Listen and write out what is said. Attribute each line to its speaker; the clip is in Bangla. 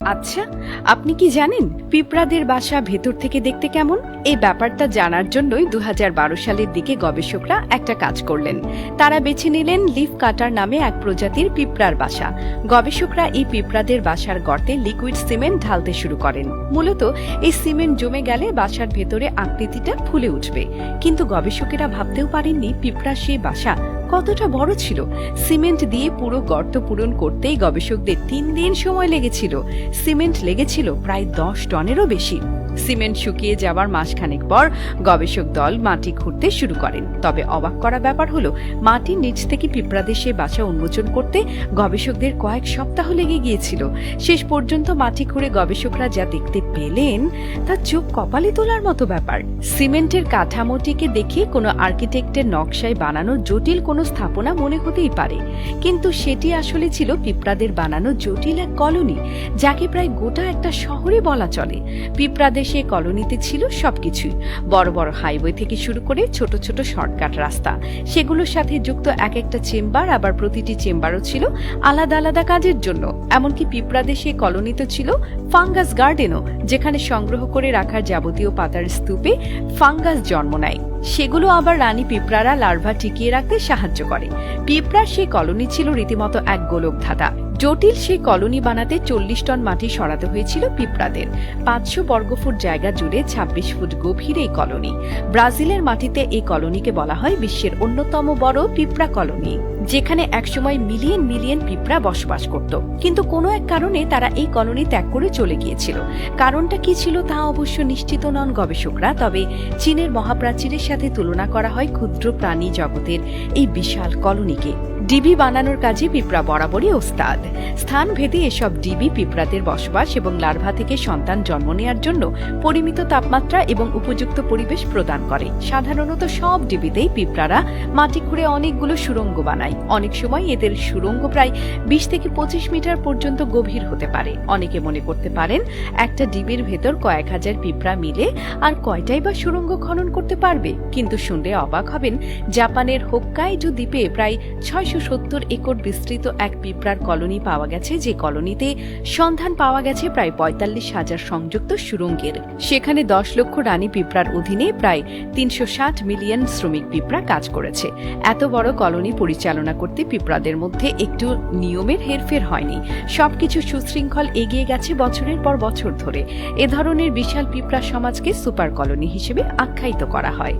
Speaker 1: আচ্ছা, আপনি কি জানেন পিঁপড়াদের বাসা ভেতর থেকে দেখতে কেমন? এই ব্যাপারটা জানার জন্যই 2012 সালের দিকে গবেষকরা একটা কাজ করলেন। তারা বেছে নিলেন লিফ কাটার নামে এক প্রজাতির পিঁপড়ার বাসা। গবেষকরা এই পিঁপড়াদের বাসার গর্তে লিকুইড সিমেন্ট ঢালতে শুরু করেন। মূলত এই সিমেন্ট জমে গেলে বাসার ভেতরে আকৃতিটা ফুলে উঠবে। কিন্তু গবেষকেরা ভাবতেও পারেননি পিঁপড়ার সেই বাসা কতটা বড় ছিল। সিমেন্ট দিয়ে পুরো গর্ত পূরণ করতেই গবেষকদের 3 দিন সময় লেগেছিল। সিমেন্ট লেগেছিল প্রায় 10 টনেরও বেশি। সিমেন্ট শুকিয়ে যাওয়ার মাসখানেক পর গবেষক দল মাটি খুঁড়তে শুরু করেন। তবে অবাক করা ব্যাপার হলো, মাটির নিচ থেকে পিঁপড়াদের সে বাসা উন্মোচন করতে গবেষকদের কয়েক সপ্তাহ লেগে গিয়েছিল। শেষ পর্যন্ত মাটি খুঁড়ে গবেষকরা যা দেখতে পেলেন তা চোখ কপালে তোলার মতো ব্যাপার। সিমেন্টের কাঠামোটিকে দেখে কোনো আর্কিটেক্টের নকশায় বানানো জটিল কোনো স্থাপনা মনে হতেই পারে, কিন্তু সেটি আসলে ছিল পিঁপড়াদের বানানো জটিল এক কলোনি, যাকে প্রায় গোটা একটা শহরে বলা চলে। পিঁপড়াদের সে কলোনিতে ছিল সবকিছুই, বড় বড় হাইওয়ে থেকে শুরু করে ছোট ছোট শর্টকাট রাস্তা। সেগুলোর সাথে যুক্ত এক একটা চেম্বার, আবার প্রতিটি চেম্বারও ছিল আলাদা আলাদা কাজের জন্য। এমনকি পিঁপড়াদের সে কলোনিতে ছিল ফাঙ্গাস গার্ডেনও, যেখানে সংগ্রহ করে রাখার যাবতীয় পাতার স্তূপে ফাঙ্গাস জন্ম নেয়। সেগুলো আবার রানী পিঁপড়ারা লার্ভা টিকিয়ে রাখতে সাহায্য করে। পিঁপড়ার সেই কলোনি ছিল রীতিমতো এক গোলকধাঁধা। জটিল সেই কলোনি বানাতে 40 টন মাটি সরাতে হয়েছিল পিঁপড়াদের। 500 বর্গফুট জায়গা জুড়ে 26 ফুট গভীর এই কলোনি। ব্রাজিলের মাটিতে এই কলোনিকে বলা হয় বিশ্বের অন্যতম বড় পিঁপড়া কলোনি, যেখানে একসময় মিলিয়ন মিলিয়ন পিঁপড়া বসবাস করত। কিন্তু কোনো এক কারণে তারা এই কলোনি ত্যাগ করে চলে গিয়েছিল। কারণটা কি ছিল তা অবশ্য নিশ্চিত নন গবেষকরা। তবে চীনের মহাপ্রাচীরের সাথে তুলনা করা হয় ক্ষুদ্র প্রাণী জগতের এই বিশাল কলোনিকে। ডিবি বানানোর কাজে পিঁপড়া বরাবরই ওস্তাদ। স্থান ভেদে এসব ডিবি পিঁপড়াদের বসবাস এবং লার্ভা থেকে সন্তান জন্ম নেওয়ার জন্য পরিমিত তাপমাত্রা এবং উপযুক্ত পরিবেশ প্রদান করে। সাধারণত সব ডিবিতেই পিঁপড়ারা মাটি খুঁড়ে অনেকগুলো সুড়ঙ্গ বানায়। অনেক সময় এদের সুড়ঙ্গ প্রায় 20 থেকে 25 মিটার পর্যন্ত গভীর হতে পারে। অনেকে মনে করতে পারেন একটা ডিবির ভেতর কয়েক হাজার পিঁপড়া মিলে আর কয়টাই বা সুড়ঙ্গ খনন করতে পারবে। কিন্তু শুনলে অবাক হবেন, জাপানের হোক্কাইডো দ্বীপে প্রায় 670 একর বিস্তৃত এক পিঁপড়ার কলোনি পাওয়া গেছে, যে কলোনিতে সন্ধান পাওয়া গেছে প্রায় 45,000 সংযুক্ত সুড়ঙ্গের। সেখানে 10 লক্ষ রানী পিঁপড়ার অধীনে প্রায় 360 মিলিয়ন শ্রমিক পিঁপড়া কাজ করেছে। এত বড় কলোনি পরিচালনা করতে পিঁপড়াদের মধ্যে একটু নিয়মের হেরফের হয়নি। সবকিছু সুশৃঙ্খল এগিয়ে গেছে বছরের পর বছর ধরে। এ ধরনের বিশাল পিঁপড়া সমাজকে সুপার কলোনি হিসেবে আখ্যায়িত করা হয়।